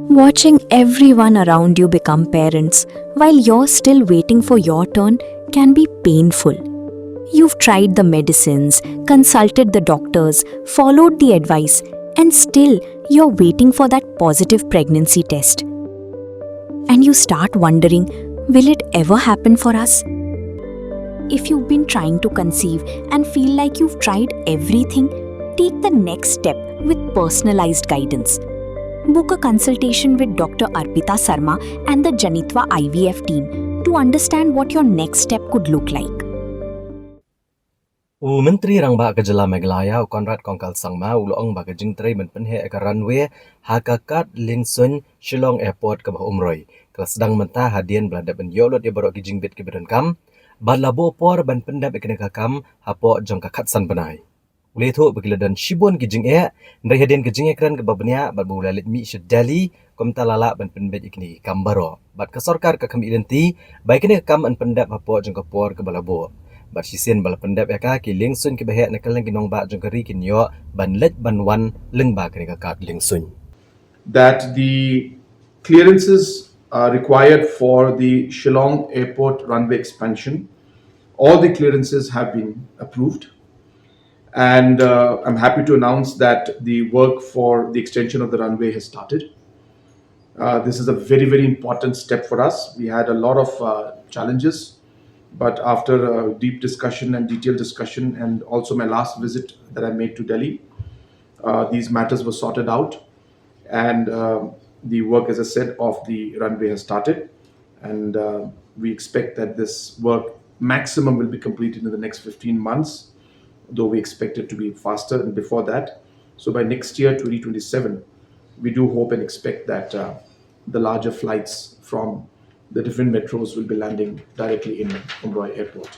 Watching everyone around you become parents while you're still waiting for your turn can be painful. You've tried the medicines, consulted the doctors, followed the advice, and still you're waiting for that positive pregnancy test. And you start wondering, will it ever happen for us? If you've been trying to conceive and feel like you've tried everything, take the next step with personalized guidance. Book a consultation with Dr. Arpita Sarma and the Janitwa IVF team to understand what your next step could look like. Menteri rang ba kejala Meglaya Conrad kongkal sangma uloong ba ke Jingtrei ben Pynheh ke Runway hakakat Liengsuin Shillong Airport ke bah Umroi. Kelas Sdang mentah hadian belada ben yolot ya barok ke jingbit ke badan kam. Bad labo por ban pendap ikene kakam hapo jong kakat san benai. Ule tu begila dan shibon ke jing ndai hadian ke jing ekran ke babnya bad bu lalit mi shedali kom talala ban penbet ikni kambaro. Bad ke sorkar ke kam identi baik kene kam an pendap hapo jong kapor ke balabo. Bat sisen bala pendap ya ka ki Liengsuin ki bahek nakal lagi nong ba jong kari kin yo ban let ban wan leng ba kene kakat Liengsuin. That the clearances are required for the Shillong Airport runway expansion. All the clearances have been approved. And I'm happy to announce that the work for the extension of the runway has started. This is a very, very important step for us. We had a lot of challenges, but after a deep discussion and detailed discussion, and also my last visit that I made to Delhi, these matters were sorted out, and the work, as I said, of the runway has started, and we expect that this work maximum will be completed in the next 15 months, though we expect it to be faster and before that. So by next year, 2027, we do hope and expect that the larger flights from the different metros will be landing directly in Umroi Airport.